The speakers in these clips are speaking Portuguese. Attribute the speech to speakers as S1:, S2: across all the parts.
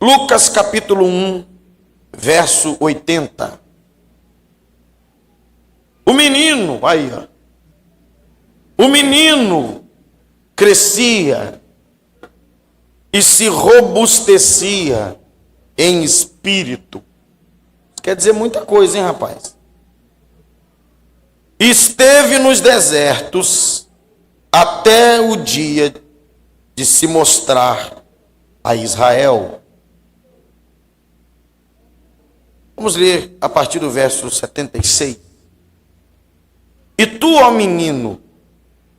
S1: Lucas capítulo 1, verso 80. O menino, aí ó, o menino crescia e se robustecia em espírito. Isso quer dizer muita coisa, hein, rapaz? Esteve nos desertos até o dia de se mostrar a Israel. Vamos ler a partir do verso 76. E tu, ó menino,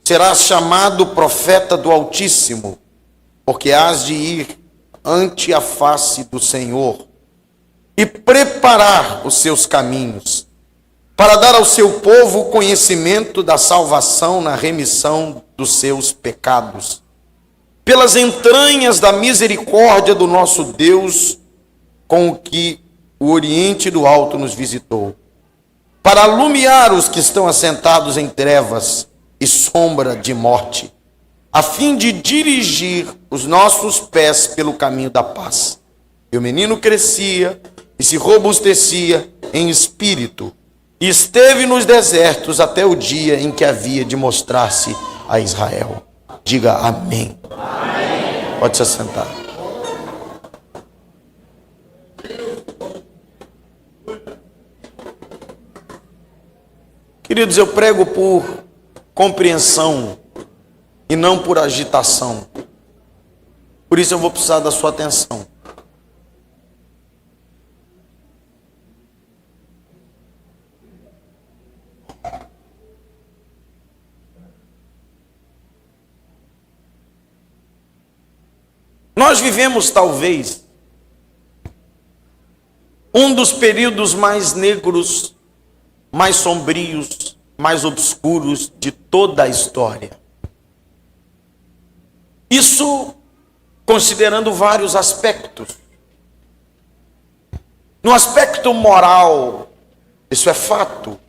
S1: serás chamado profeta do Altíssimo, porque hás de ir ante a face do Senhor e preparar os seus caminhos, para dar ao seu povo o conhecimento da salvação na remissão dos seus pecados, pelas entranhas da misericórdia do nosso Deus, com o que o Oriente do Alto nos visitou, para alumiar os que estão assentados em trevas e sombra de morte, a fim de dirigir os nossos pés pelo caminho da paz. E o menino crescia e se robustecia em espírito, e esteve nos desertos até o dia em que havia de mostrar-se a Israel. Diga amém. Amém. Pode se assentar. Queridos, eu prego por compreensão e não por agitação. Por isso eu vou precisar da sua atenção. Nós vivemos talvez um dos períodos mais negros, mais sombrios, mais obscuros de toda a história. Isso considerando vários aspectos. No aspecto moral, isso é fato.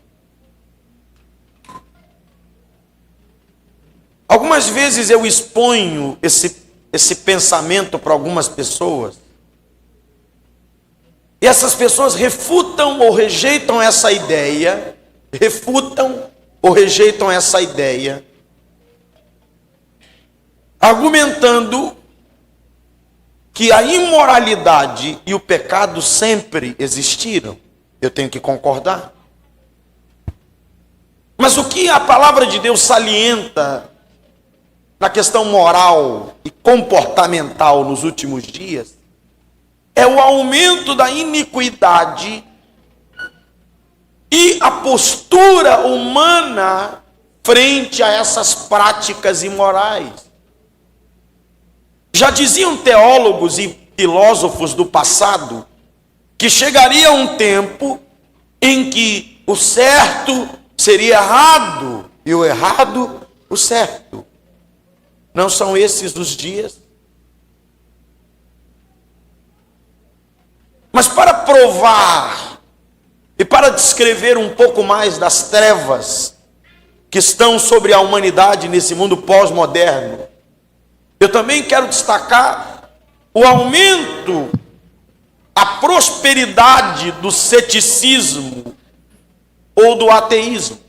S1: Algumas vezes eu exponho esse pensamento para algumas pessoas, e essas pessoas refutam ou rejeitam essa ideia, argumentando que a imoralidade e o pecado sempre existiram. Eu tenho que concordar. Mas o que a palavra de Deus salienta na questão moral e comportamental nos últimos dias é o aumento da iniquidade e a postura humana frente a essas práticas imorais. Já diziam teólogos e filósofos do passado que chegaria um tempo em que o certo seria errado e o errado o certo. Não são esses os dias? Mas para provar e para descrever um pouco mais das trevas que estão sobre a humanidade nesse mundo pós-moderno, eu também quero destacar o aumento, a prosperidade do ceticismo ou do ateísmo.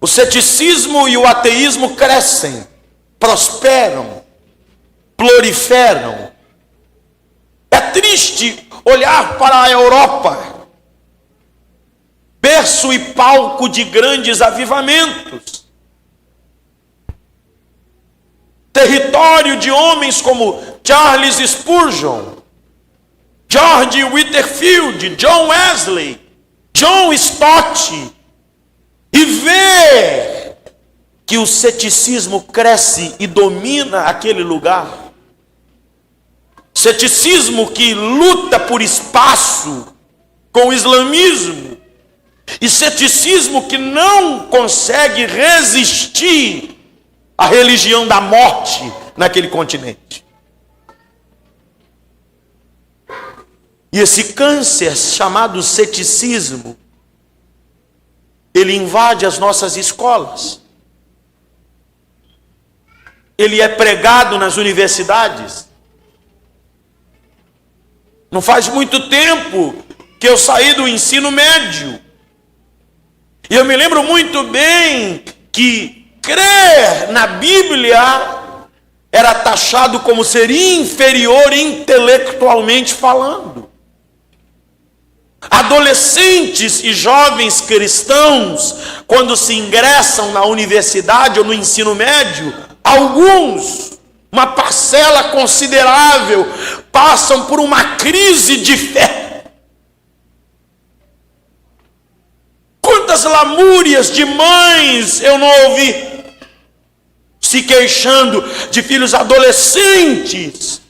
S1: O ceticismo e o ateísmo crescem, prosperam, proliferam. É triste olhar para a Europa, berço e palco de grandes avivamentos, território de homens como Charles Spurgeon, George Whitefield, John Wesley, John Stott, e ver que o ceticismo cresce e domina aquele lugar. Ceticismo que luta por espaço com o islamismo, e ceticismo que não consegue resistir à religião da morte naquele continente. E esse câncer chamado ceticismo, ele invade as nossas escolas. ele é pregado nas universidades. Não faz muito tempo que eu saí do ensino médio. E eu me lembro muito bem que crer na Bíblia era taxado como ser inferior intelectualmente falando. Adolescentes e jovens cristãos, quando se ingressam na universidade ou no ensino médio, alguns, uma parcela considerável, passam por uma crise de fé. Quantas lamúrias de mães eu não ouvi se queixando de filhos adolescentes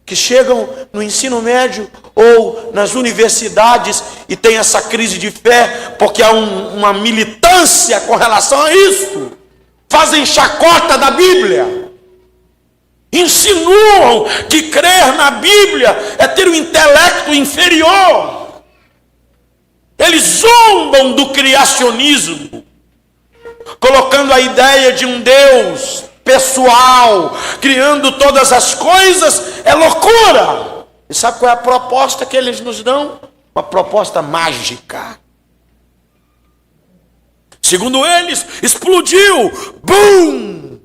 S1: que chegam no ensino médio ou nas universidades e tem essa crise de fé porque há uma militância com relação a isso. Fazem chacota da Bíblia. Insinuam que crer na Bíblia é ter um intelecto inferior. Eles zombam do criacionismo, colocando a ideia de um Deus pessoal, criando todas as coisas, é loucura. E sabe qual é a proposta que eles nos dão? Uma proposta mágica. Segundo eles, explodiu, bum!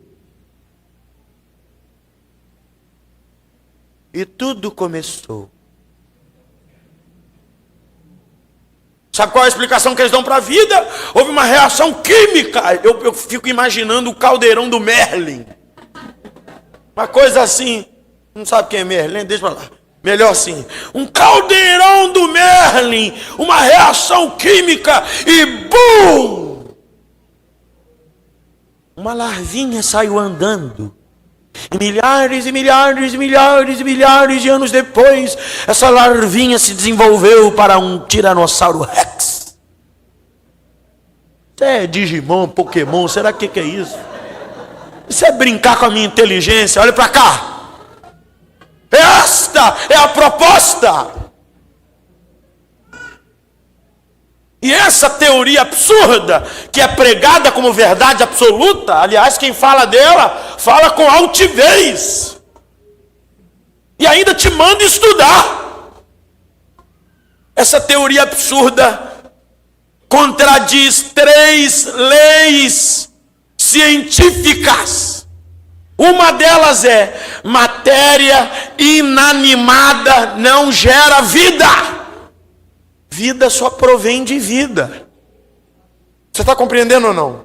S1: E tudo começou. Sabe qual é a explicação que eles dão para a vida? Houve uma reação química. Eu fico imaginando o caldeirão do Merlin. Uma coisa assim. Não sabe quem é Merlin? Deixa para lá. Melhor assim. Um caldeirão do Merlin. Uma reação química. E bum! Uma larvinha saiu andando. E milhares e milhares e milhares e milhares de anos depois, essa larvinha se desenvolveu para um Tiranossauro Rex. Isso é Digimon, Pokémon, será que é isso? Isso é brincar com a minha inteligência, olha para cá. Esta é a proposta. E essa teoria absurda, que é pregada como verdade absoluta, aliás, quem fala dela, fala com altivez. E ainda te manda estudar. Essa teoria absurda contradiz 3 leis científicas. Uma delas é: matéria inanimada não gera vida. Vida só provém de vida. Você está compreendendo ou não?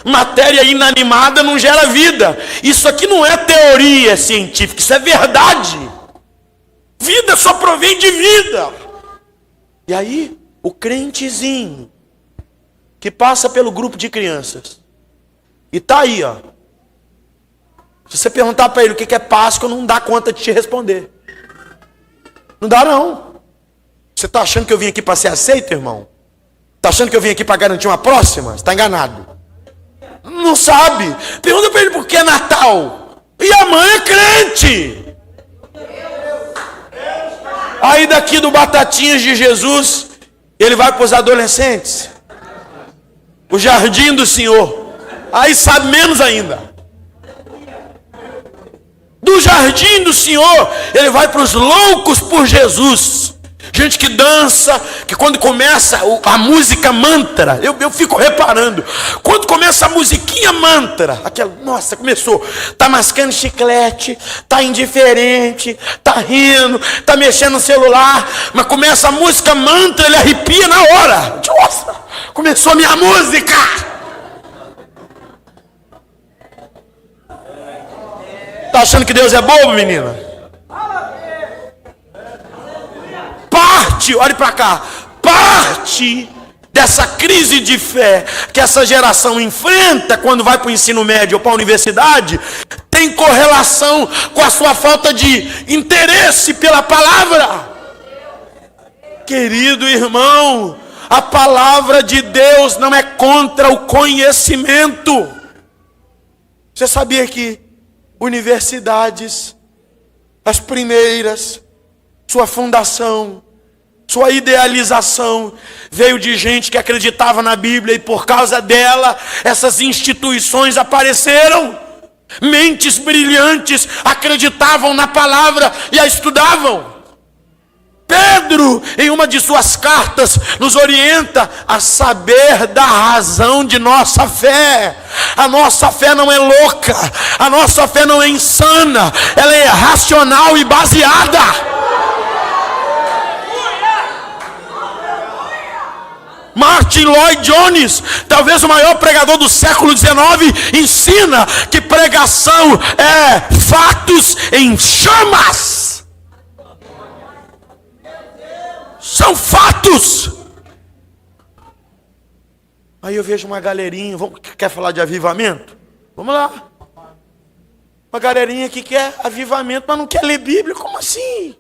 S1: Matéria inanimada não gera vida. Isso aqui não é teoria científica, isso é verdade. Vida só provém de vida. E aí, o crentezinho que passa pelo grupo de crianças e tá aí, ó. Se você perguntar para ele o que é Páscoa, não dá conta de te responder. Não dá não. Você está achando que eu vim aqui para ser aceito, irmão? Está achando que eu vim aqui para garantir uma próxima? Você está enganado. Não sabe. Pergunta para ele por que é Natal. E a mãe é crente. Aí daqui do Batatinhas de Jesus, ele vai para os adolescentes. O jardim do Senhor. Aí sabe menos ainda. Do jardim do Senhor, ele vai para os loucos por Jesus. Gente que dança, que quando começa a música mantra, eu fico reparando, quando começa a musiquinha mantra, aquela, nossa, começou, tá mascando chiclete, tá indiferente, tá rindo, tá mexendo no celular, mas começa a música mantra, ele arrepia na hora. Nossa, começou a minha música. Tá achando que Deus é bobo, menina? Parte, olhe para cá, parte dessa crise de fé que essa geração enfrenta quando vai para o ensino médio ou para a universidade, tem correlação com a sua falta de interesse pela palavra. Querido irmão, a palavra de Deus não é contra o conhecimento. Você sabia que universidades, as primeiras, sua fundação, sua idealização veio de gente que acreditava na Bíblia e por causa dela essas instituições apareceram. Mentes brilhantes acreditavam na palavra e a estudavam. Pedro, em uma de suas cartas, nos orienta a saber da razão de nossa fé. A nossa fé não é louca, a nossa fé não é insana, ela é racional e baseada. Martin Lloyd Jones, talvez o maior pregador do século XIX, ensina que pregação é fatos em chamas. São fatos. Aí eu vejo uma galerinha, quer falar de avivamento? Vamos lá. Uma galerinha que quer avivamento, mas não quer ler Bíblia. Como assim?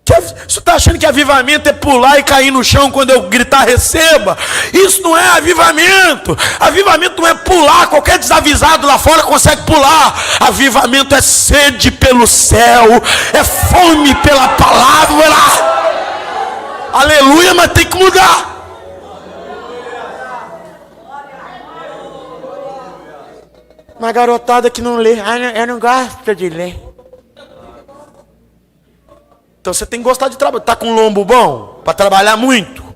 S1: Você está achando que avivamento é pular e cair no chão quando eu gritar receba? Isso não é avivamento. Avivamento não é pular, qualquer desavisado lá fora consegue pular. Avivamento é sede pelo céu, é fome pela palavra. Aleluia, mas tem que mudar. Uma garotada que não lê, eu não gosto de ler. Então você tem que gostar de trabalhar. Está com um lombo bom? Para trabalhar muito?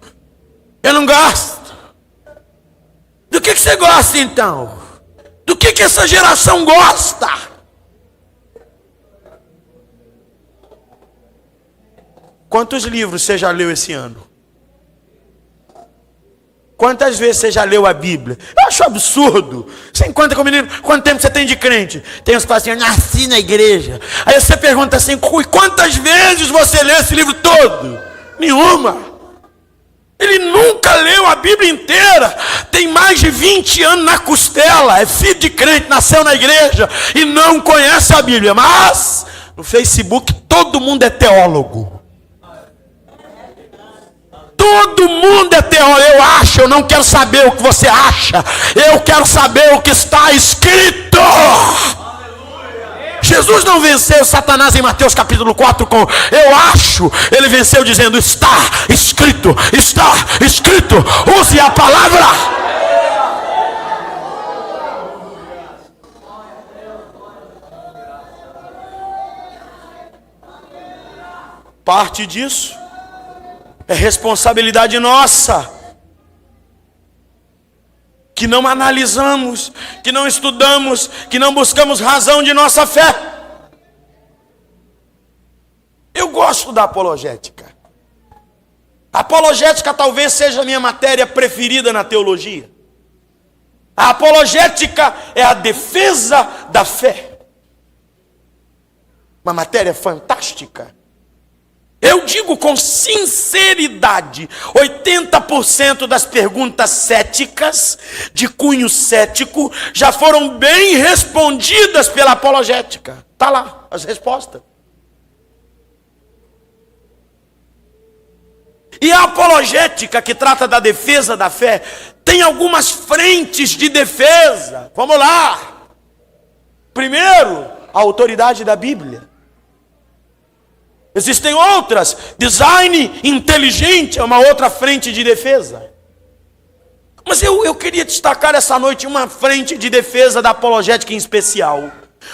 S1: Eu não gosto. Do que você gosta então? Do que essa geração gosta? Quantos livros você já leu esse ano? Quantas vezes você já leu a Bíblia? Eu acho absurdo. Você encontra com o menino, quanto tempo você tem de crente? Tem uns que falam assim, eu nasci na igreja. Aí você pergunta assim, quantas vezes você leu esse livro todo? Nenhuma. Ele nunca leu a Bíblia inteira. Tem mais de 20 anos na costela. É filho de crente, nasceu na igreja e não conhece a Bíblia. Mas no Facebook todo mundo é teólogo. Todo mundo é teólogo. Eu acho, eu não quero saber o que você acha. Eu quero saber o que está escrito. Jesus não venceu Satanás em Mateus capítulo 4 com eu acho. Ele venceu dizendo está escrito, está escrito. Use a palavra. Parte disso é responsabilidade nossa, que não analisamos, que não estudamos, que não buscamos razão de nossa fé. Eu gosto da apologética. A apologética talvez seja a minha matéria preferida na teologia. A apologética é a defesa da fé. Uma matéria fantástica. Eu digo com sinceridade, 80% das perguntas céticas, de cunho cético, já foram bem respondidas pela apologética. Está lá as respostas. E a apologética, que trata da defesa da fé, tem algumas frentes de defesa. Vamos lá. Primeiro, a autoridade da Bíblia. Existem outras. Design inteligente é uma outra frente de defesa. Mas eu queria destacar essa noite uma frente de defesa da apologética em especial,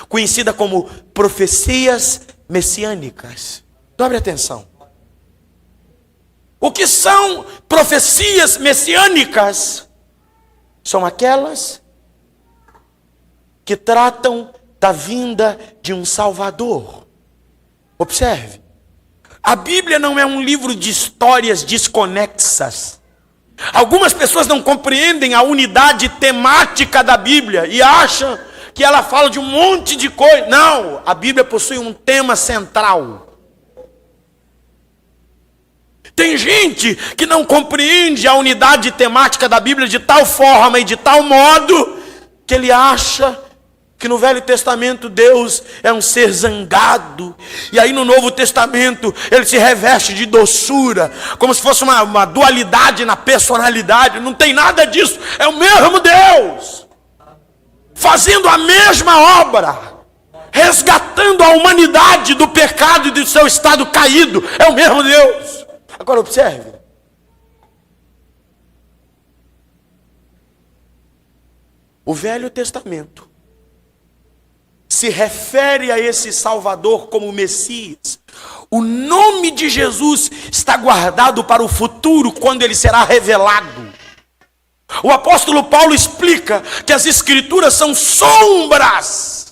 S1: conhecida como profecias messiânicas. Dobre atenção. O que são profecias messiânicas? São aquelas que tratam da vinda de um Salvador. Observe. A Bíblia não é um livro de histórias desconexas. Algumas pessoas não compreendem a unidade temática da Bíblia e acham que ela fala de um monte de coisa. Não, a Bíblia possui um tema central. Tem gente que não compreende a unidade temática da Bíblia de tal forma e de tal modo que ele acha que no Velho Testamento Deus é um ser zangado, e aí no Novo Testamento ele se reveste de doçura, como se fosse uma dualidade na personalidade. Não tem nada disso, é o mesmo Deus, fazendo a mesma obra, resgatando a humanidade do pecado e do seu estado caído. É o mesmo Deus. Agora observe, o Velho Testamento se refere a esse Salvador como Messias. O nome de Jesus está guardado para o futuro, quando ele será revelado. O apóstolo Paulo explica que as Escrituras são sombras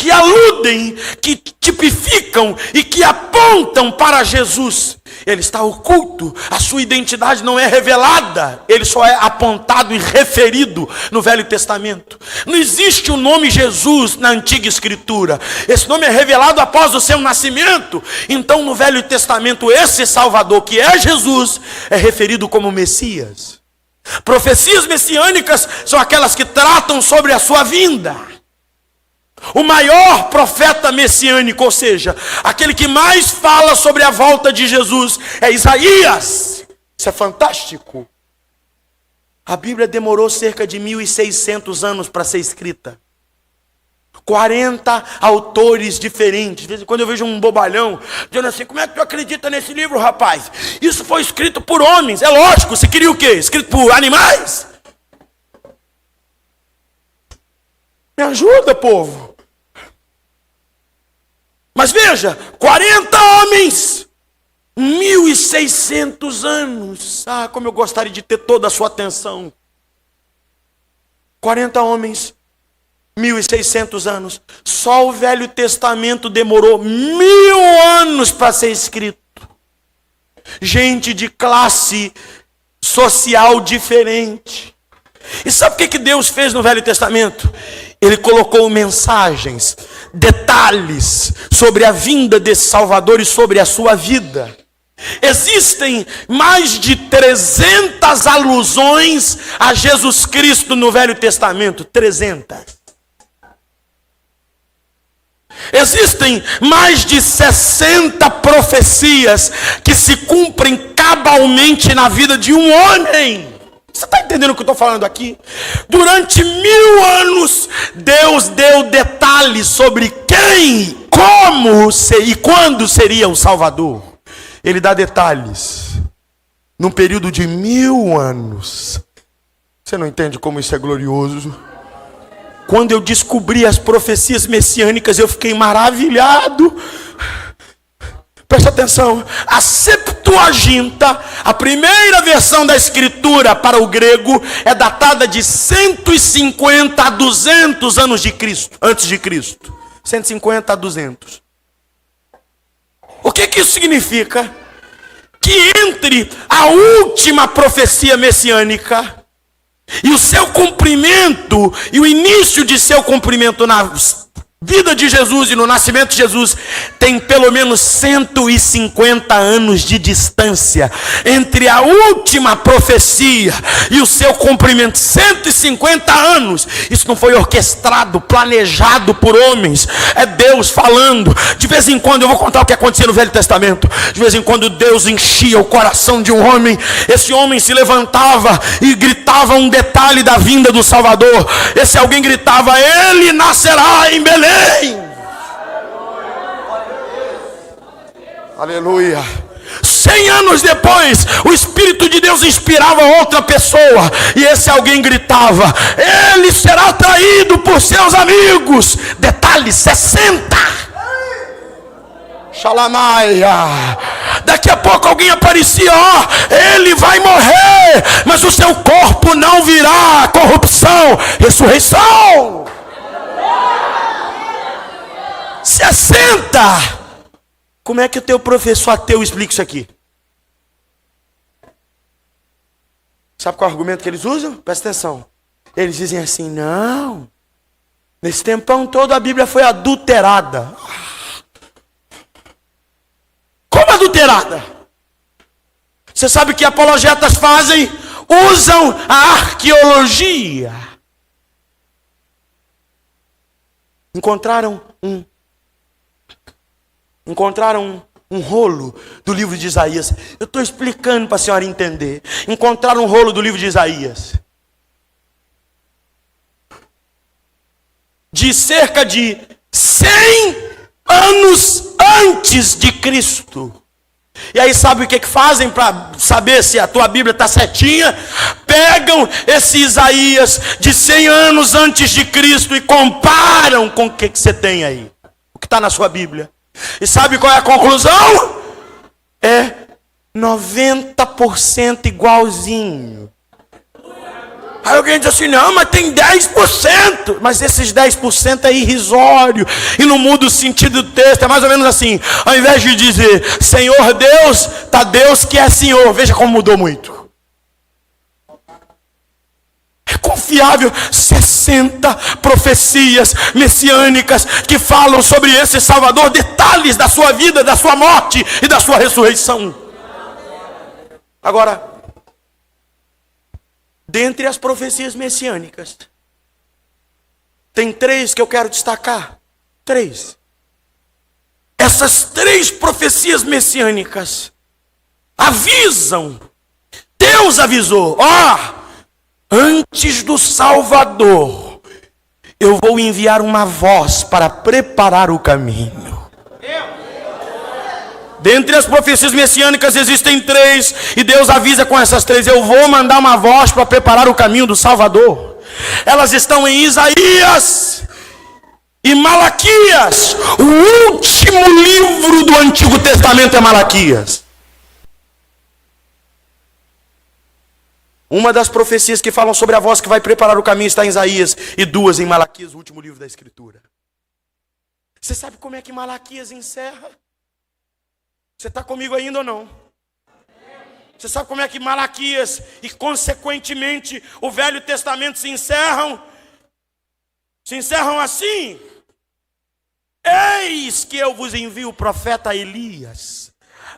S1: que aludem, que tipificam e que apontam para Jesus. Ele está oculto, a sua identidade não é revelada, ele só é apontado e referido no Velho Testamento. Não existe o nome Jesus na Antiga Escritura, esse nome é revelado após o seu nascimento. Então no Velho Testamento esse Salvador, que é Jesus, é referido como Messias. Profecias messiânicas são aquelas que tratam sobre a sua vinda. O maior profeta messiânico, ou seja, aquele que mais fala sobre a volta de Jesus, é Isaías. Isso é fantástico. A Bíblia demorou cerca de 1.600 anos para ser escrita. 40 autores diferentes. De vez em quando eu vejo um bobalhão dizendo assim: como é que tu acredita nesse livro, rapaz? Isso foi escrito por homens. É lógico, você queria o quê? Escrito por animais? Me ajuda, povo. Mas veja, 40 homens, 1.600 anos. Ah, como eu gostaria de ter toda a sua atenção. 40 homens, 1.600 anos. Só o Velho Testamento demorou 1000 anos para ser escrito. Gente de classe social diferente. E sabe o que Deus fez no Velho Testamento? Ele colocou mensagens, detalhes sobre a vinda desse Salvador e sobre a sua vida. Existem mais de 300 alusões a Jesus Cristo no Velho Testamento. 300. Existem mais de 60 profecias que se cumprem cabalmente na vida de um homem. Você está entendendo o que eu estou falando aqui? Durante 1000 anos, Deus deu detalhes sobre quem, como e quando seria o Salvador. Ele dá detalhes num período de 1000 anos. Você não entende como isso é glorioso? Quando eu descobri as profecias messiânicas, eu fiquei maravilhado. Presta atenção, a Septuaginta, a primeira versão da Escritura para o grego, é datada de 150 a 200 anos de Cristo, antes de Cristo. 150 a 200. O que isso significa? Que entre a última profecia messiânica e o seu cumprimento, e o início de seu cumprimento na vida de Jesus e no nascimento de Jesus, tem pelo menos 150 anos de distância entre a última profecia e o seu cumprimento. 150 anos. Isso não foi orquestrado, planejado por homens. É Deus falando. De vez em quando, eu vou contar o que acontecia no Velho Testamento. De vez em quando Deus enchia o coração de um homem. Esse homem se levantava e gritava um detalhe da vinda do Salvador. Esse alguém gritava: ele nascerá em Belém. Aleluia. 100 anos depois, o Espírito de Deus inspirava outra pessoa, e esse alguém gritava: ele será traído por seus amigos. Detalhe: 60. Xalamaia. Daqui a pouco alguém aparecia: ele vai morrer, mas o seu corpo não virá corrupção, ressurreição. 60. Como é que o teu professor ateu explica isso aqui? Sabe qual é o argumento que eles usam? Presta atenção. Eles dizem assim: não, nesse tempão todo a Bíblia foi adulterada. Como adulterada? Você sabe o que apologetas fazem? Usam a arqueologia. Encontraram um rolo do livro de Isaías. Eu estou explicando para a senhora entender. Encontraram um rolo do livro de Isaías, de cerca de 100 anos antes de Cristo.
S2: E aí sabe o que fazem para saber se a tua Bíblia está certinha? Pegam esse Isaías de 100 anos antes de Cristo e comparam com o que você tem aí, o que está na sua Bíblia. E sabe qual é a conclusão? É 90% igualzinho. Aí alguém diz assim, não, mas tem 10%. Mas esses 10% é irrisório. E não muda o sentido do texto. É mais ou menos assim. Ao invés de dizer, Senhor Deus, está Deus que é Senhor. Veja como mudou muito. É confiável. 60 profecias messiânicas que falam sobre esse Salvador. Detalhes da sua vida, da sua morte e da sua ressurreição. Agora, dentre as profecias messiânicas, tem 3 que eu quero destacar. 3. Essas 3 profecias messiânicas avisam. Deus avisou. Antes do Salvador, eu vou enviar uma voz para preparar o caminho. Dentre as profecias messiânicas existem 3, e Deus avisa com essas 3, eu vou mandar uma voz para preparar o caminho do Salvador. Elas estão em Isaías e Malaquias. O último livro do Antigo Testamento é Malaquias. Uma das profecias que falam sobre a voz que vai preparar o caminho está em Isaías, e 2 em Malaquias, o último livro da Escritura. Você sabe como é que Malaquias encerra? Você está comigo ainda ou não? Você sabe como é que Malaquias e consequentemente o Velho Testamento se encerram? Se encerram assim: eis que eu vos envio o profeta Elias,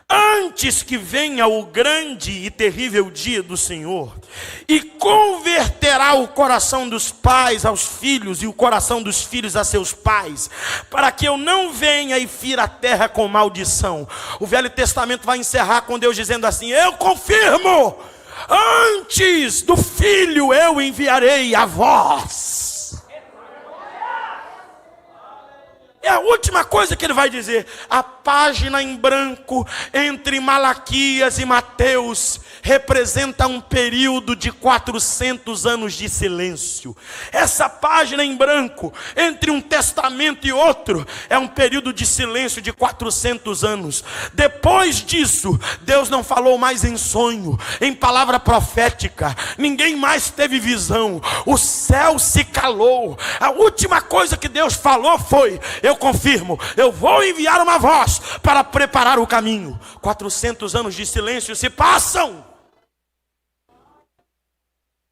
S2: antes que venha o grande e terrível dia do Senhor, e converterá o coração dos pais aos filhos e o coração dos filhos a seus pais, para que eu não venha e fira a terra com maldição. O Velho Testamento vai encerrar com Deus dizendo assim: eu confirmo, antes do filho eu enviarei a voz. É a última coisa que ele vai dizer. A página em branco entre Malaquias e Mateus representa um período de 400 anos de silêncio. Essa página em branco entre um testamento e outro é um período de silêncio de 400 anos. Depois disso, Deus não falou mais em sonho, em palavra profética. Ninguém mais teve visão. O céu se calou. A última coisa que Deus falou foi: eu confirmo, eu vou enviar uma voz para preparar o caminho. 400 anos de silêncio se passam.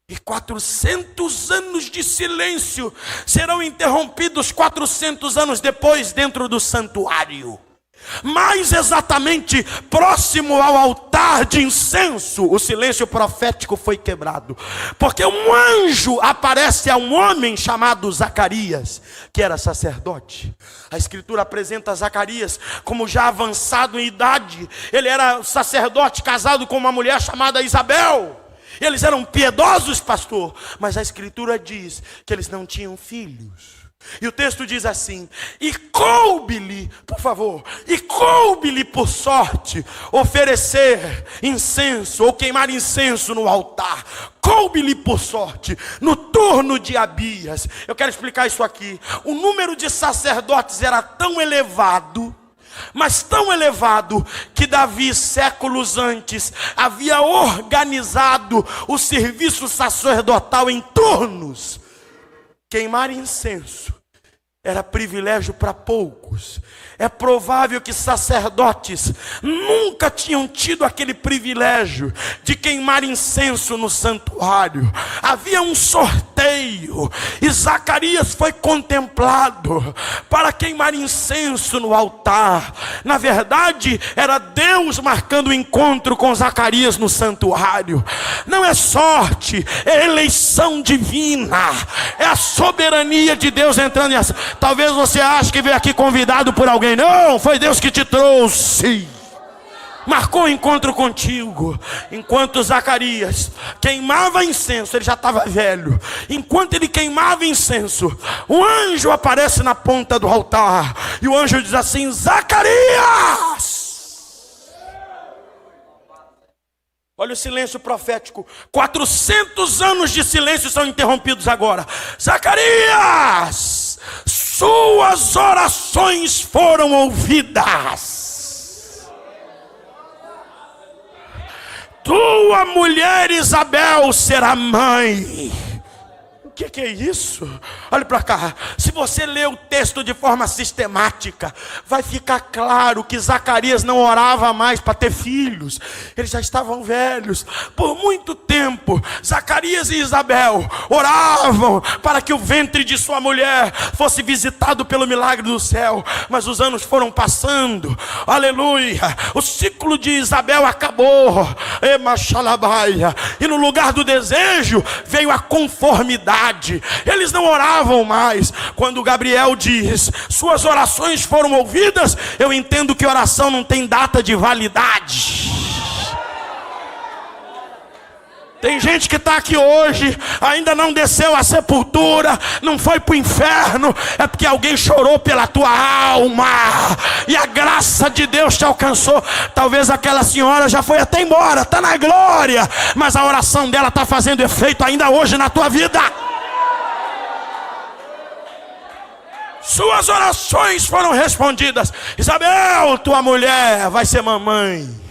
S2: E 400 anos de silêncio serão interrompidos 400 anos depois dentro do santuário. Mais exatamente próximo ao altar de incenso, o silêncio profético foi quebrado, porque um anjo aparece a um homem chamado Zacarias, que era sacerdote. A Escritura apresenta Zacarias como já avançado em idade. Ele era sacerdote casado com uma mulher chamada Isabel. Eles eram piedosos, pastor, mas a Escritura diz que eles não tinham filhos. E o texto diz assim: e coube-lhe, por favor, e coube-lhe por sorte oferecer incenso ou queimar incenso no altar. Coube-lhe por sorte no turno de Abias. Eu quero explicar isso aqui. O número de sacerdotes era tão elevado, mas tão elevado, que Davi, séculos antes, havia organizado o serviço sacerdotal em turnos. Queimar incenso era privilégio para poucos. É provável que sacerdotes nunca tinham tido aquele privilégio de queimar incenso no santuário. Havia um sorteio e Zacarias foi contemplado para queimar incenso no altar. Na verdade, era Deus marcando o encontro com Zacarias no santuário. Não é sorte, é eleição divina, é a soberania de Deus entrando em ação. Talvez você ache que veio aqui convidado por alguém. Não, foi Deus que te trouxe. Marcou o encontro contigo. Enquanto Zacarias queimava incenso, ele já estava velho. Enquanto ele queimava incenso, um anjo aparece na ponta do altar. E o anjo diz assim: Zacarias, Olha o silêncio profético. 400 anos de silêncio são interrompidos agora. Zacarias, suas orações foram ouvidas. Tua mulher Isabel será mãe. O que é isso? Olha para cá. Se você ler o texto de forma sistemática, vai ficar claro que Zacarias não orava mais para ter filhos. Eles já estavam velhos. Por muito tempo, Zacarias e Isabel oravam para que o ventre de sua mulher fosse visitado pelo milagre do céu. Mas os anos foram passando. Aleluia. O ciclo de Isabel acabou. E no lugar do desejo veio a conformidade. Eles não oravam mais. Quando Gabriel diz, suas orações foram ouvidas, eu entendo que oração não tem data de validade. Tem gente que está aqui hoje, ainda não desceu à sepultura, não foi para o inferno, é porque alguém chorou pela tua alma, e a graça de Deus te alcançou. Talvez aquela senhora já foi até embora, está na glória, mas a oração dela está fazendo efeito ainda hoje na tua vida. Suas orações foram respondidas. Isabel, tua mulher vai ser mamãe.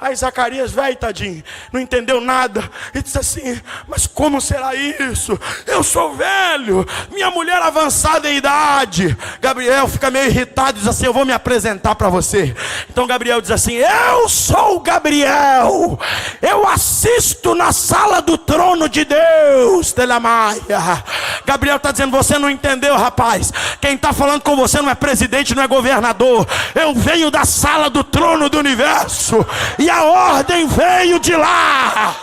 S2: Aí Zacarias, velho, tadinho, não entendeu nada. E disse assim, mas como será isso? Eu sou velho, minha mulher avançada em idade. Gabriel fica meio irritado e diz assim, eu vou me apresentar para você. Então Gabriel diz assim, eu sou Gabriel, eu assisto na sala do trono de Deus. Gabriel está dizendo, você não entendeu, rapaz. Quem está falando com você não é presidente, não é governador. Eu venho da sala do trono do universo. E a ordem veio de lá.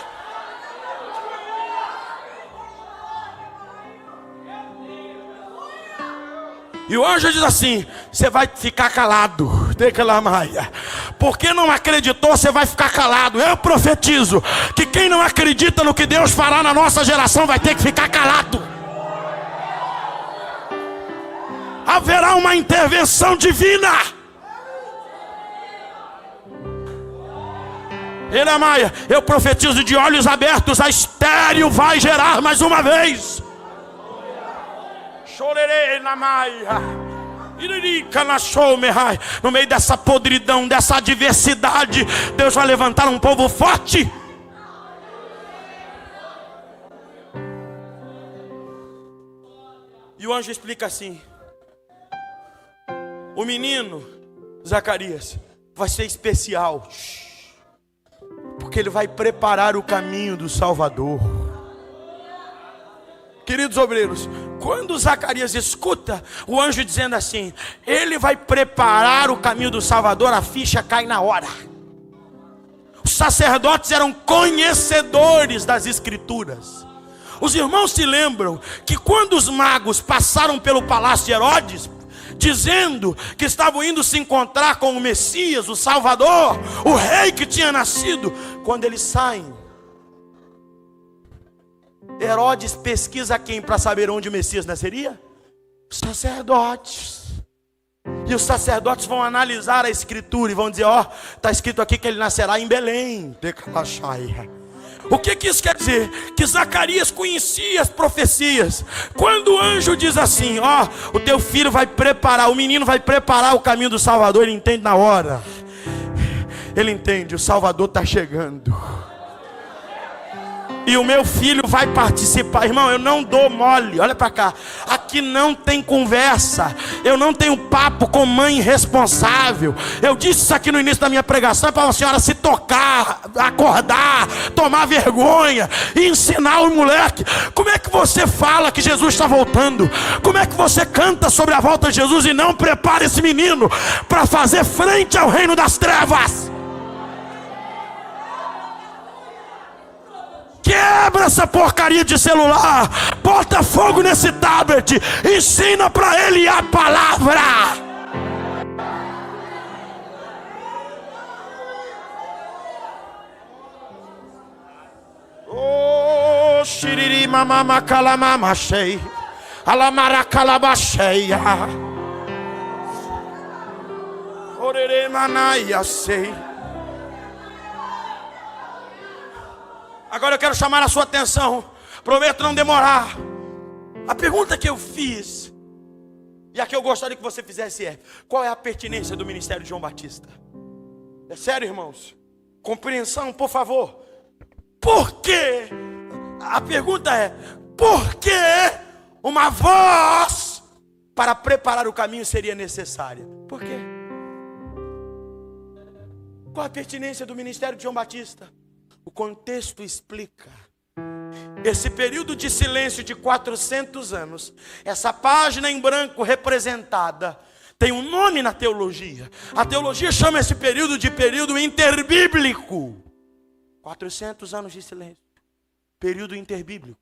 S2: E o anjo diz assim, você vai ficar calado. Porque não acreditou, você vai ficar calado. Eu profetizo que quem não acredita no que Deus fará na nossa geração vai ter que ficar calado. Haverá uma intervenção divina. Eramaia, eu profetizo de olhos abertos, a estéril vai gerar mais uma vez. No meio dessa podridão, dessa adversidade, Deus vai levantar um povo forte. E o anjo explica assim: o menino Zacarias vai ser especial, porque ele vai preparar o caminho do Salvador. Queridos obreiros, quando Zacarias escuta o anjo dizendo assim, ele vai preparar o caminho do Salvador, a ficha cai na hora. Os sacerdotes eram conhecedores das Escrituras. Os irmãos se lembram que quando os magos passaram pelo palácio de Herodes, dizendo que estavam indo se encontrar com o Messias, o Salvador, o rei que tinha nascido, quando eles saem, Herodes pesquisa quem para saber onde o Messias nasceria? Os sacerdotes. E os sacerdotes vão analisar a escritura e vão dizer, ó, está escrito aqui que ele nascerá em Belém. O que isso quer dizer? Que Zacarias conhecia as profecias. Quando o anjo diz assim, ó, o teu filho vai preparar, o menino vai preparar o caminho do Salvador, ele entende na hora. Ele entende, o Salvador está chegando. E o meu filho vai participar. Irmão, eu não dou mole. Olha para cá. Aqui não tem conversa. Eu não tenho papo com mãe irresponsável. Eu disse isso aqui no início da minha pregação, para a senhora se tocar, acordar, tomar vergonha e ensinar o moleque. Como é que você fala que Jesus está voltando? Como é que você canta sobre a volta de Jesus e não prepara esse menino para fazer frente ao reino das trevas? Quebra essa porcaria de celular, bota fogo nesse tablet, ensina para ele a palavra. Oh, shiriri mama kalamama shei, alamara kalabacheia, orere manaya sei. Agora eu quero chamar a sua atenção. Prometo não demorar. A pergunta que eu fiz, e a que eu gostaria que você fizesse é: qual é a pertinência do ministério de João Batista? É sério, irmãos? Compreensão, por favor. Por quê? A pergunta é: por que uma voz para preparar o caminho seria necessária? Por quê? Qual a pertinência do ministério de João Batista? O contexto explica. Esse período de silêncio de 400 anos, essa página em branco representada, tem um nome na teologia. A teologia chama esse período de período interbíblico. 400 anos de silêncio. Período interbíblico.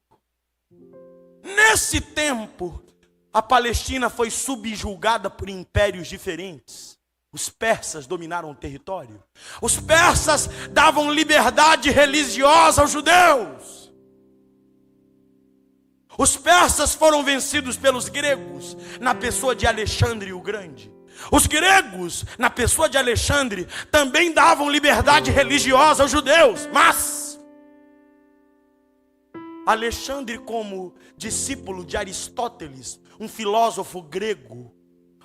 S2: Nesse tempo, a Palestina foi subjugada por impérios diferentes. Os persas dominaram o território. Os persas davam liberdade religiosa aos judeus. Os persas foram vencidos pelos gregos, na pessoa de Alexandre o Grande. Os gregos, na pessoa de Alexandre, também davam liberdade religiosa aos judeus. Mas Alexandre, como discípulo de Aristóteles, um filósofo grego,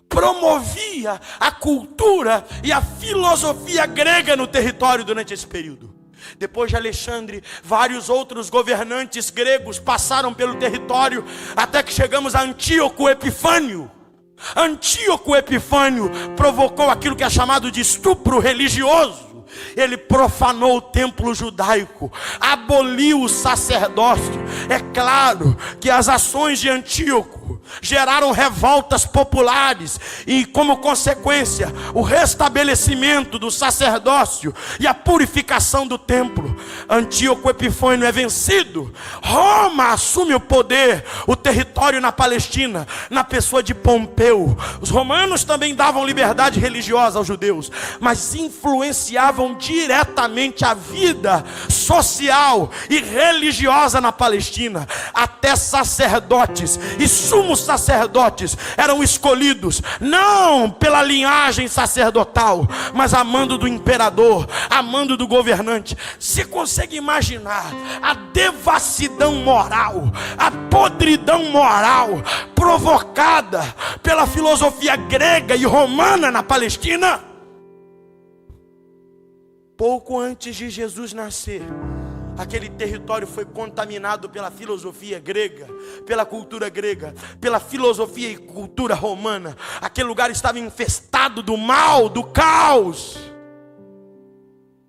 S2: promovia a cultura e a filosofia grega no território durante esse período. Depois de Alexandre, vários outros governantes gregos passaram pelo território, até que chegamos a Antíoco Epifânio. Antíoco Epifânio provocou aquilo que é chamado de estupro religioso. Ele profanou o templo judaico, aboliu o sacerdócio. É claro que as ações de Antíoco geraram revoltas populares e, como consequência, o restabelecimento do sacerdócio e a purificação do templo. Antíoco Epifânio é vencido. Roma assume o poder, o território na Palestina, na pessoa de Pompeu. Os romanos também davam liberdade religiosa aos judeus, mas influenciavam diretamente a vida social e religiosa na Palestina. Até sacerdotes e sumos sacerdotes eram escolhidos não pela linhagem sacerdotal, mas a mando do imperador, a mando do governante. Você consegue imaginar a devassidão moral, a podridão moral provocada pela filosofia grega e romana na Palestina? Pouco antes de Jesus nascer, aquele território foi contaminado pela filosofia grega, pela cultura grega, pela filosofia e cultura romana. Aquele lugar estava infestado do mal, do caos.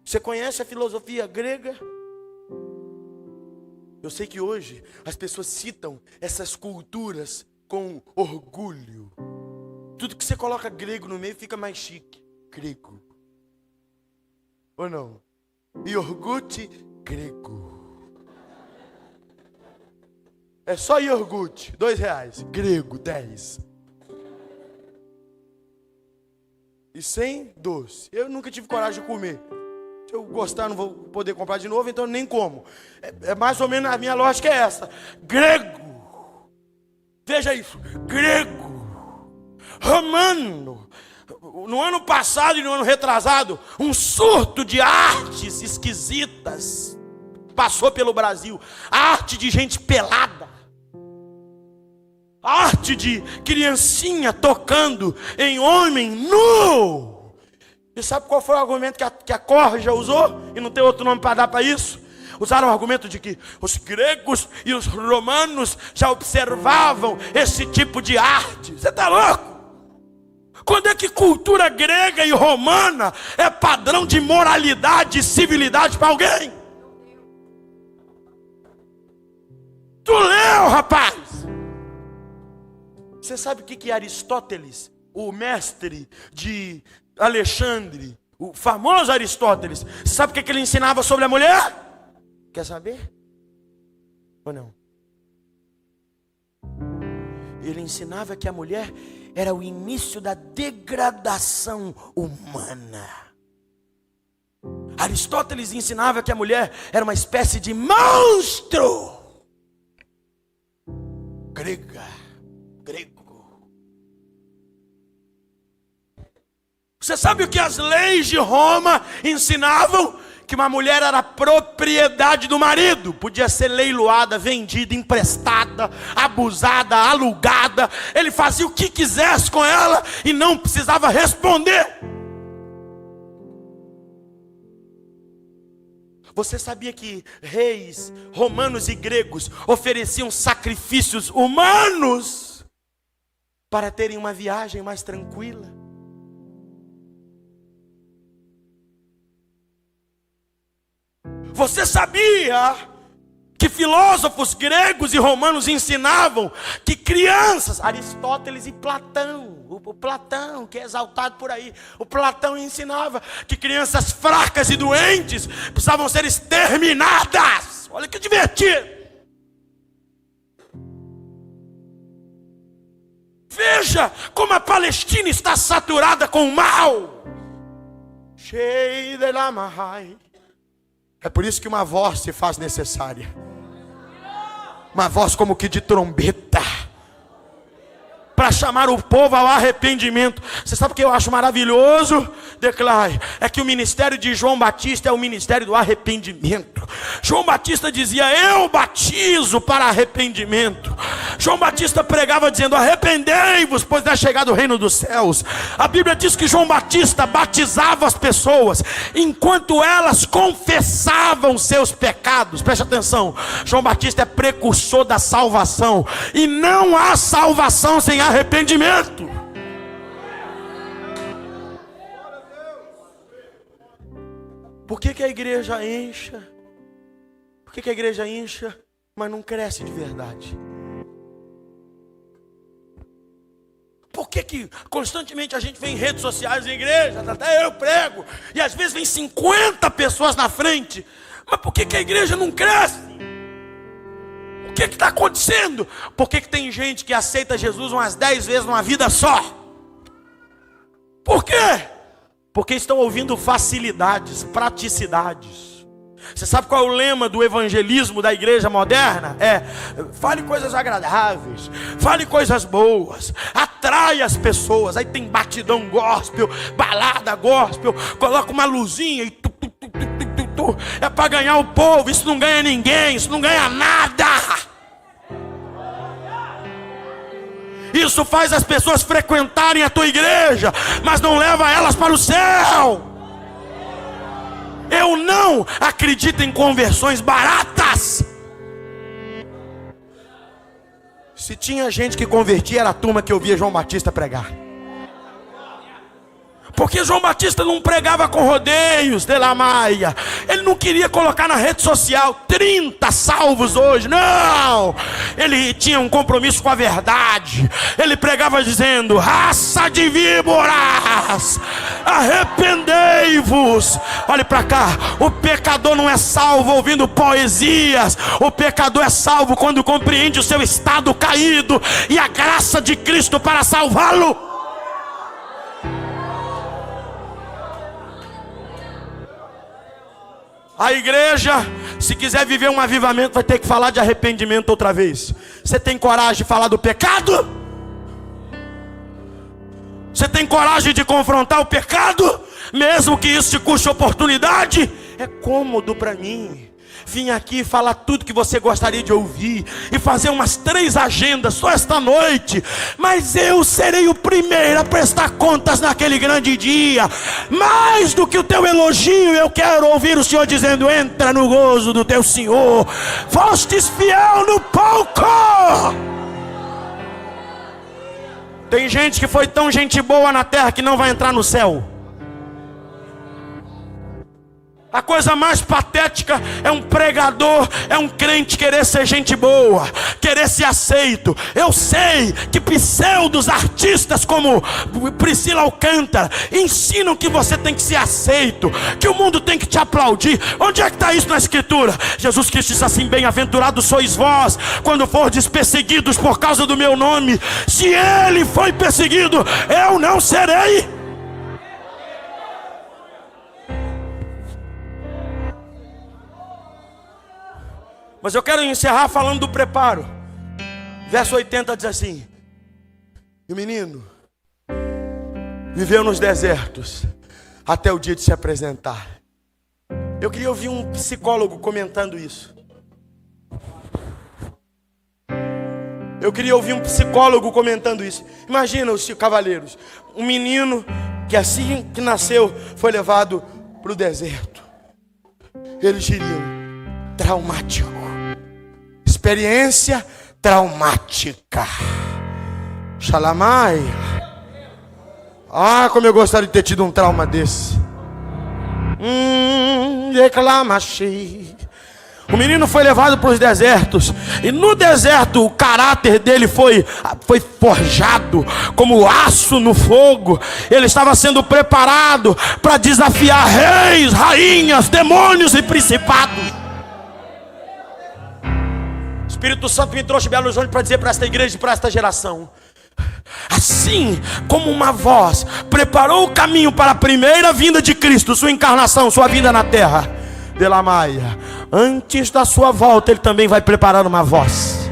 S2: Você conhece a filosofia grega? Eu sei que hoje as pessoas citam essas culturas com orgulho. Tudo que você coloca grego no meio fica mais chique. Grego. Ou não? Iogurte grego. É só iogurte, R$2. Grego, 10. E sem doce. Eu nunca tive coragem de comer. Se eu gostar, não vou poder comprar de novo, então nem como. É mais ou menos, a minha lógica é essa. Grego. Veja isso. Grego. Romano. No ano passado e no ano retrasado, um surto de artes esquisitas passou pelo Brasil. Arte de gente pelada, arte de criancinha tocando em homem nu. E sabe qual foi o argumento que a Corja usou? E não tem outro nome para dar para isso? Usaram o argumento de que os gregos e os romanos já observavam esse tipo de arte. Você está louco? Quando é que cultura grega e romana é padrão de moralidade e civilidade para alguém? Tu leu, rapaz? Você sabe o que Aristóteles, o mestre de Alexandre, o famoso Aristóteles, você sabe o que ele ensinava sobre a mulher? Quer saber? Ou não? Ele ensinava que a mulher era o início da degradação humana. Aristóteles ensinava que a mulher era uma espécie de monstro. Grego. Você sabe o que as leis de Roma ensinavam? que uma mulher era propriedade do marido, podia ser leiloada, vendida, emprestada, abusada, alugada. Ele fazia o que quisesse com ela e não precisava responder. Você sabia que reis romanos e gregos ofereciam sacrifícios humanos para terem uma viagem mais tranquila? Você sabia que filósofos gregos e romanos ensinavam que crianças, Aristóteles e Platão, o Platão que é exaltado por aí, o Platão ensinava que crianças fracas e doentes precisavam ser exterminadas. Olha que divertido. Veja como a Palestina está saturada com o mal. Cheio de lamahai. É por isso que uma voz se faz necessária. Uma voz como que de trombeta, para chamar o povo ao arrependimento. Você sabe o que eu acho maravilhoso? Declare, é que o ministério de João Batista é o ministério do arrependimento. João Batista dizia: eu batizo para arrependimento. João Batista pregava dizendo: arrependei-vos, pois é chegado o reino dos céus. A Bíblia diz que João Batista batizava as pessoas enquanto elas confessavam seus pecados. Preste atenção, João Batista é precursor da salvação, e não há salvação sem arrependimento. Por que a igreja incha? Por que a igreja incha, mas não cresce de verdade? Por que constantemente a gente vê em redes sociais, em igrejas, até eu prego, e às vezes vem 50 pessoas na frente, mas por que a igreja não cresce? O que está acontecendo? Por que tem gente que aceita Jesus umas 10 vezes numa vida só? Por quê? Porque estão ouvindo facilidades, praticidades. Você sabe qual é o lema do evangelismo da igreja moderna? É: fale coisas agradáveis, fale coisas boas, atrai as pessoas. Aí tem batidão gospel, balada gospel, coloca uma luzinha e é para ganhar o povo. Isso não ganha ninguém, isso não ganha nada. Isso faz as pessoas frequentarem a tua igreja, mas não leva elas para o céu. Eu não acredito em conversões baratas. Se tinha gente que convertia, era a turma que ouvia João Batista pregar. Porque João Batista não pregava com rodeios de la Maia. Ele não queria colocar na rede social 30 salvos hoje. Não! Ele tinha um compromisso com a verdade. Ele pregava dizendo: raça de víboras, arrependei-vos. Olhe para cá. O pecador não é salvo ouvindo poesias. O pecador é salvo quando compreende o seu estado caído e a graça de Cristo para salvá-lo. A igreja, se quiser viver um avivamento, vai ter que falar de arrependimento outra vez. Você tem coragem de falar do pecado? Você tem coragem de confrontar o pecado? Mesmo que isso te custe oportunidade? É cômodo para mim vim aqui falar tudo que você gostaria de ouvir e fazer umas 3 agendas só esta noite, mas eu serei o primeiro a prestar contas naquele grande dia. Mais do que o teu elogio, eu quero ouvir o Senhor dizendo: entra no gozo do teu Senhor, fostes fiel no pouco. Tem gente que foi tão gente boa na terra que não vai entrar no céu. A coisa mais patética é um pregador, é um crente querer ser gente boa, querer ser aceito. Eu sei que pseudos artistas como Priscila Alcântara ensinam que você tem que ser aceito, que o mundo tem que te aplaudir. Onde é que está isso na escritura? Jesus Cristo disse assim: bem-aventurados sois vós quando fordes perseguidos por causa do meu nome. Se ele foi perseguido, eu não serei. Mas eu quero encerrar falando do preparo. Verso 80 diz assim: e o menino viveu nos desertos até o dia de se apresentar. Eu queria ouvir um psicólogo comentando isso. Eu queria ouvir um psicólogo comentando isso. Imagina os cavaleiros. Um menino que assim que nasceu foi levado para o deserto. Eles diriam: traumático. Experiência traumática. Shalamai. Ah, como eu gostaria de ter tido um trauma desse. Reclamachei. O menino foi levado para os desertos. E no deserto o caráter dele foi forjado como aço no fogo. Ele estava sendo preparado para desafiar reis, rainhas, demônios e principados. O Espírito Santo me trouxe Belo Horizonte para dizer para esta igreja e para esta geração: assim como uma voz preparou o caminho para a primeira vinda de Cristo, sua encarnação, sua vinda na terra, Dela Maia, antes da sua volta Ele também vai preparar uma voz.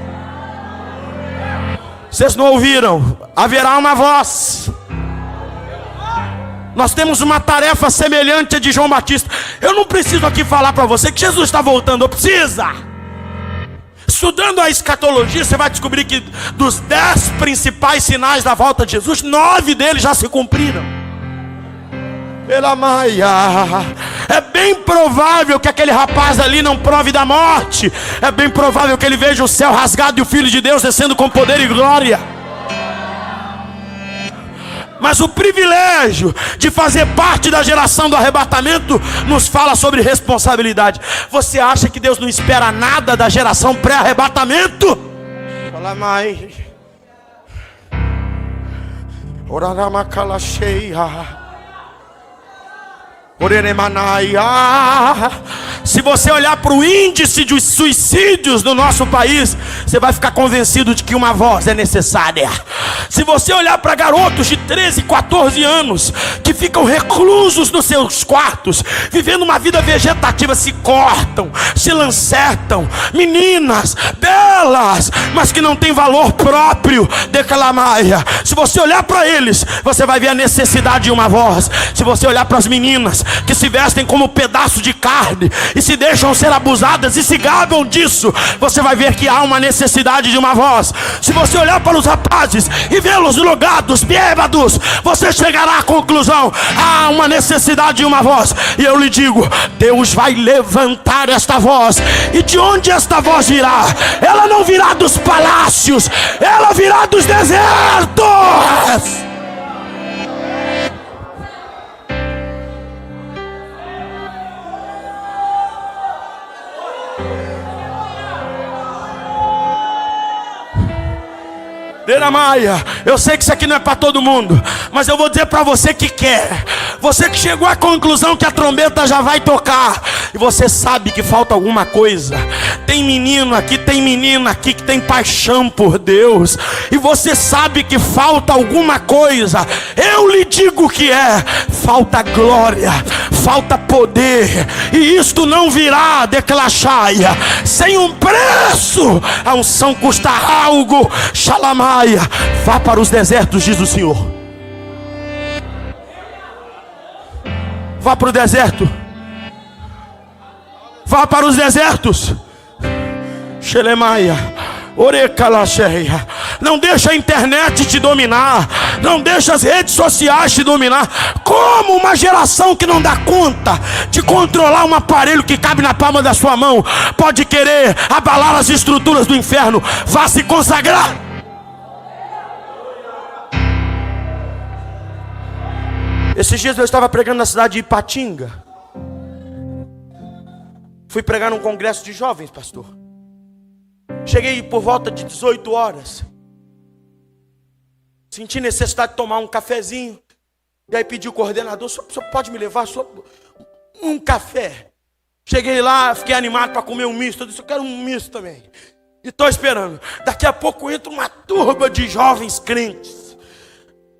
S2: Vocês não ouviram? Haverá uma voz. Nós temos uma tarefa semelhante à de João Batista. Eu não preciso aqui falar para você que Jesus está voltando. Não precisa. Estudando a escatologia, você vai descobrir que dos 10 principais sinais da volta de Jesus, 9 deles já se cumpriram. Pela Maia, é bem provável que aquele rapaz ali não prove da morte. É bem provável que ele veja o céu rasgado e o Filho de Deus descendo com poder e glória. Mas o privilégio de fazer parte da geração do arrebatamento nos fala sobre responsabilidade. Você acha que Deus não espera nada da geração pré-arrebatamento? Fala mais. Se você olhar para o índice de suicídios no nosso país, você vai ficar convencido de que uma voz é necessária. Se você olhar para garotos de 13, 14 anos que ficam reclusos nos seus quartos, vivendo uma vida vegetativa, se cortam, se lancetam, meninas belas, mas que não têm valor próprio, declamaia. Se você olhar para eles, você vai ver a necessidade de uma voz. Se você olhar para as meninas que se vestem como pedaço de carne e se deixam ser abusadas e se gabam disso, você vai ver que há uma necessidade de uma voz. Se você olhar para os rapazes e vê-los drogados, bêbados, você chegará à conclusão: há uma necessidade de uma voz. E eu lhe digo, Deus vai levantar esta voz. E de onde esta voz virá? Ela não virá dos palácios, ela virá dos desertos. Maia, eu sei que isso aqui não é para todo mundo, mas eu vou dizer para você que quer. Você que chegou à conclusão que a trombeta já vai tocar e você sabe que falta alguma coisa. Tem menino aqui, tem menina aqui que tem paixão por Deus, e você sabe que falta alguma coisa. Eu lhe digo que falta glória, falta poder, e isto não virá, declachaia, sem um preço. A unção custa algo. Shalamai. Vá para os desertos, diz o Senhor. Vá para o deserto. Vá para os desertos. Xelemaia. Orecalacheia. Não deixa a internet te dominar. Não deixa as redes sociais te dominar. Como uma geração que não dá conta de controlar um aparelho que cabe na palma da sua mão pode querer abalar as estruturas do inferno? Vá se consagrar. Esses dias eu estava pregando na cidade de Ipatinga. Fui pregar num congresso de jovens, pastor. Cheguei por volta de 18 horas. Senti necessidade de tomar um cafezinho. E aí pedi o coordenador: o senhor pode me levar um café? Cheguei lá, fiquei animado para comer um misto. Eu disse: eu quero um misto também. E estou esperando. Daqui a pouco entra uma turba de jovens crentes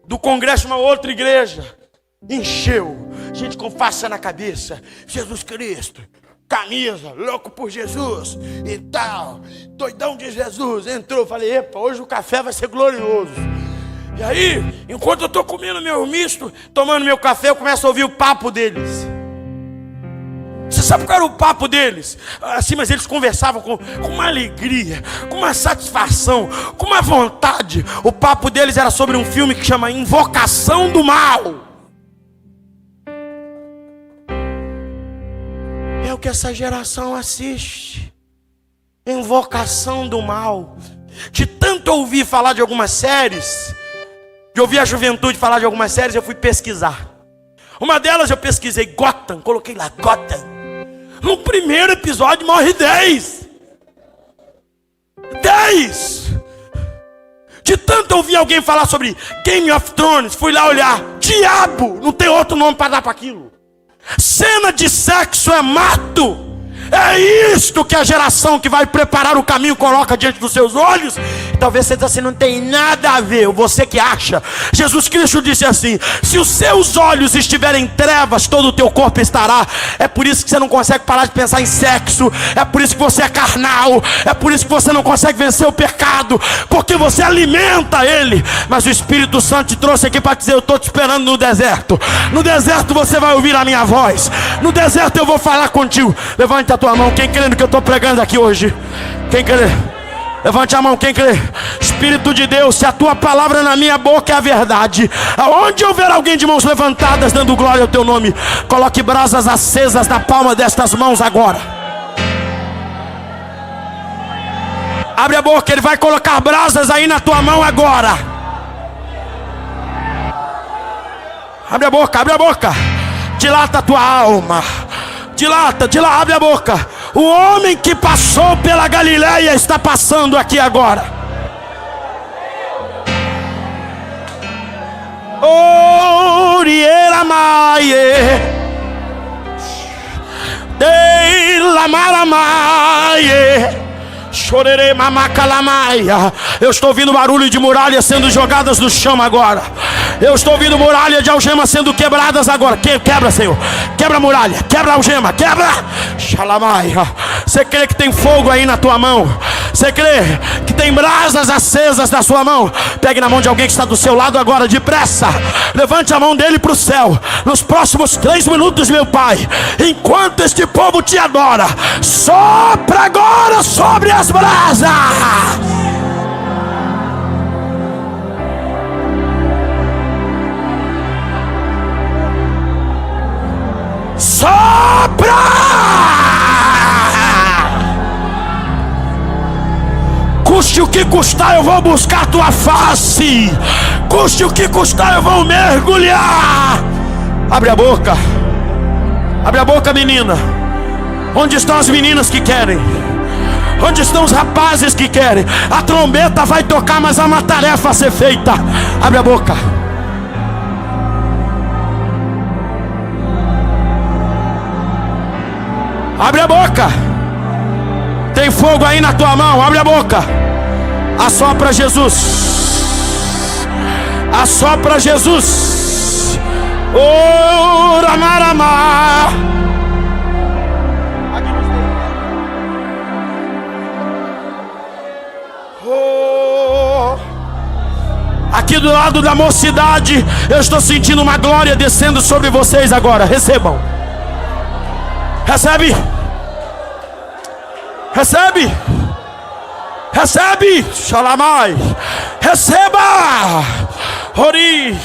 S2: do congresso de uma outra igreja. Encheu, gente com faixa na cabeça, Jesus Cristo, camisa, louco por Jesus e tal, doidão de Jesus. Entrou, falei: epa, hoje o café vai ser glorioso. E aí, enquanto eu estou comendo meu misto, tomando meu café, eu começo a ouvir o papo deles. Você Sabe qual era o papo deles? Assim, mas eles conversavam com uma alegria, com uma satisfação, com uma vontade. O papo deles era sobre um filme que chama Invocação do Mal. É o que essa geração assiste. Invocação do Mal. De tanto ouvir falar de algumas séries, de ouvir a juventude falar de algumas séries, eu fui pesquisar. Uma delas eu pesquisei Gotham, coloquei lá Gotham. No primeiro episódio morre 10. 10. De tanto ouvir alguém falar sobre Game of Thrones, fui lá olhar. Diabo, não tem outro nome para dar para aquilo. Cena de sexo é mato. É isto que a geração que vai preparar o caminho coloca diante dos seus olhos. Talvez você diga assim, não tem nada a ver, você que acha. Jesus Cristo disse assim: se os seus olhos estiverem em trevas, todo o teu corpo estará. É por isso que você não consegue parar de pensar em sexo. É por isso que você é carnal. É por isso que você não consegue vencer o pecado, porque você alimenta ele. Mas o Espírito Santo te trouxe aqui para dizer: eu estou te esperando no deserto. No deserto você vai ouvir a minha voz. No deserto eu vou falar contigo. Levante a tua mão, quem crê no que eu estou pregando aqui hoje? Quem crê? Levante a mão, quem crê? Espírito de Deus, se a tua palavra na minha boca é a verdade, aonde houver alguém de mãos levantadas dando glória ao teu nome, coloque brasas acesas na palma destas mãos agora. Abre a boca, ele vai colocar brasas aí na tua mão agora. Abre a boca, abre a boca. Dilata a tua alma. Dilata, abre a boca. O homem que passou pela Galileia está passando aqui agora. Oriera maie, de la maramaie. Chorerei mamacalamaia. Eu estou ouvindo barulho de muralhas sendo jogadas no chão agora. Eu estou ouvindo muralha de algemas sendo quebradas agora. Quebra, Senhor. Quebra a muralha. Quebra a algema. Quebra. Xalamaia. Você crê que tem fogo aí na tua mão? Você crê que tem brasas acesas na sua mão? Pegue na mão de alguém que está do seu lado agora, depressa. Levante a mão dele para o céu. Nos próximos 3 minutos, meu Pai, enquanto este povo te adora, sopra agora sobre as brasas. Sopra! Custe o que custar, eu vou buscar tua face. Custe o que custar, eu vou mergulhar. Abre a boca. Abre a boca, menina. Onde estão as meninas que querem? Onde estão os rapazes que querem? A trombeta vai tocar, mas há uma tarefa a ser feita. Abre a boca. Abre a boca. Tem fogo aí na tua mão. Abre a boca. Assopra Jesus. Assopra Jesus. Ora marama. Aqui do lado da mocidade, eu estou sentindo uma glória descendo sobre vocês agora. Recebam. Recebe. Recebe. Recebe. Shalamai. Receba. Ori.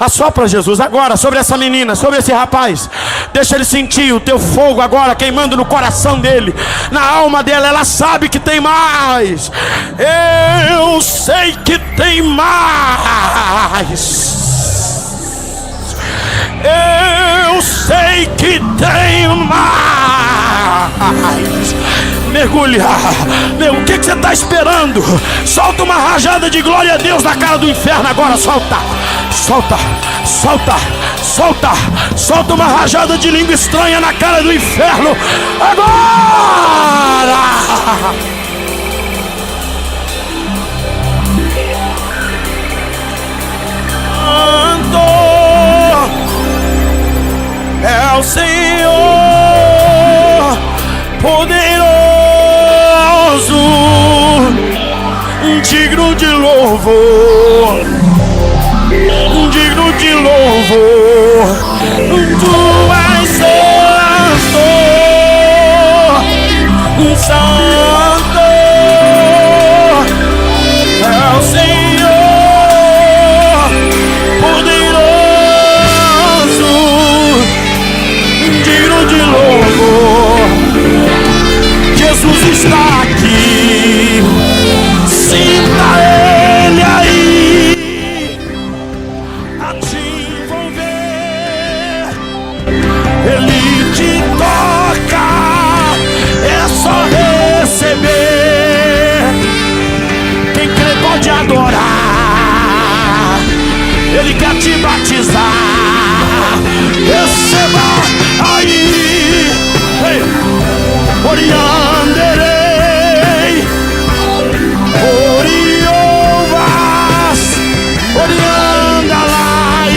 S2: Assopra Jesus agora sobre essa menina, sobre esse rapaz. Deixa ele sentir o teu fogo agora queimando no coração dele, na alma dela. Ela sabe que tem mais. Eu sei que tem mais. Eu sei que tem mais. Mergulhar. Meu, o que você está esperando? Solta uma rajada de glória a Deus na cara do inferno agora. Solta. Solta. Solta. Solta. Solta uma rajada de língua estranha na cara do inferno agora. É o Senhor poderoso, digno de louvor, digno de louvor. Tu és santo. Ele quer te batizar. Receba aí. Ei. Orianderei, Oriovas, Oriandalai,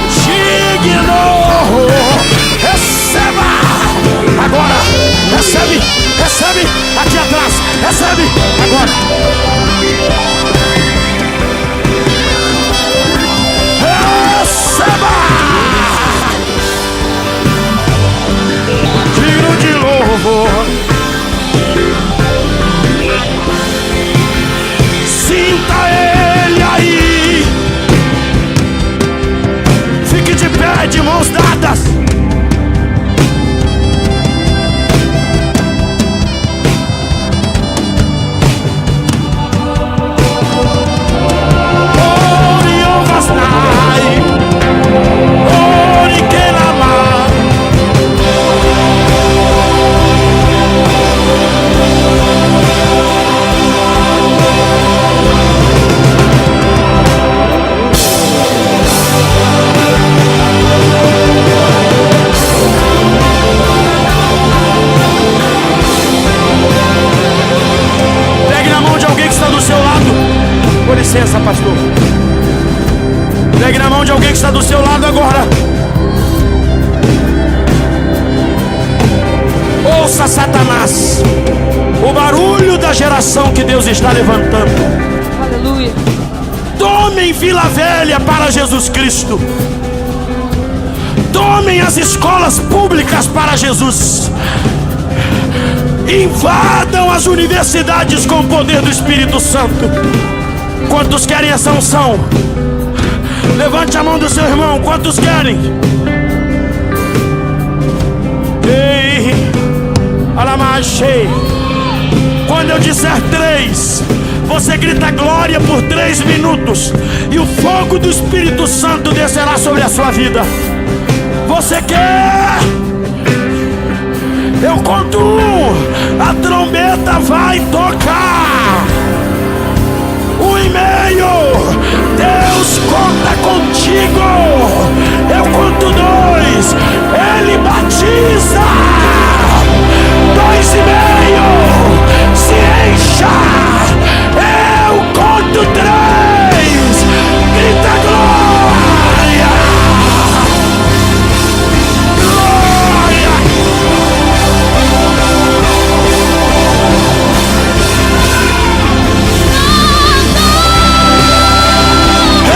S2: Chigno. Receba agora, recebe, recebe aqui atrás, recebe agora. Receba. Digno de louvor. Sinta ele aí. Fique de pé, de mãos dadas. Com licença, pastor. Pegue na mão de alguém que está do seu lado agora. Ouça, Satanás, o barulho da geração que Deus está levantando.
S3: Aleluia.
S2: Tomem Vila Velha para Jesus Cristo. Tomem as escolas públicas para Jesus. Invadam as universidades com o poder do Espírito Santo. Quantos querem essa unção? Levante a mão do seu irmão. Quantos querem? Ei, alamachei. Quando eu disser 3, você grita glória por 3 minutos e o fogo do Espírito Santo descerá sobre a sua vida. Você quer? Eu conto 1, a trombeta vai tocar. 1,5, Deus conta contigo. Eu conto 2, Ele batiza. 2,5, se encha. Eu conto 3, grita glória. Glória.
S3: Eu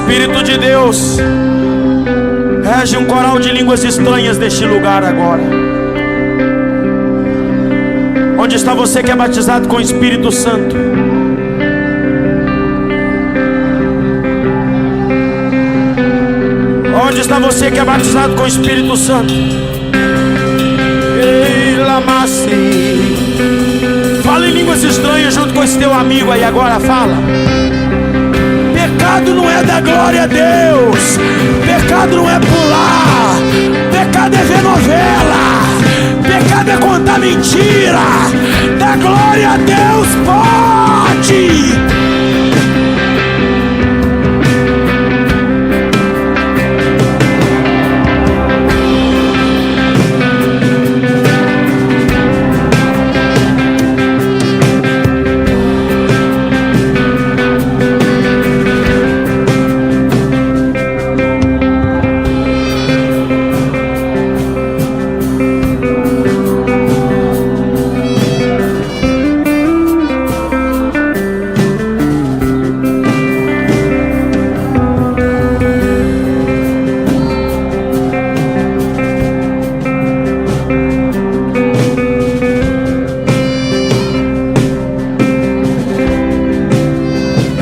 S2: Espírito de Deus, rege um coral de línguas estranhas deste lugar agora. Onde está você que é batizado com o Espírito Santo? Onde está você que é batizado com o Espírito Santo? Ei, Lamassi. Fala em línguas estranhas junto com esse teu amigo aí agora, fala. Pecado não é dar glória a Deus. Pecado não é pular. Pecado é ver novela. Pecado é contar mentira. Dar glória a Deus pode.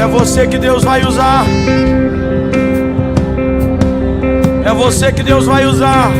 S2: É você que Deus vai usar. É você que Deus vai usar.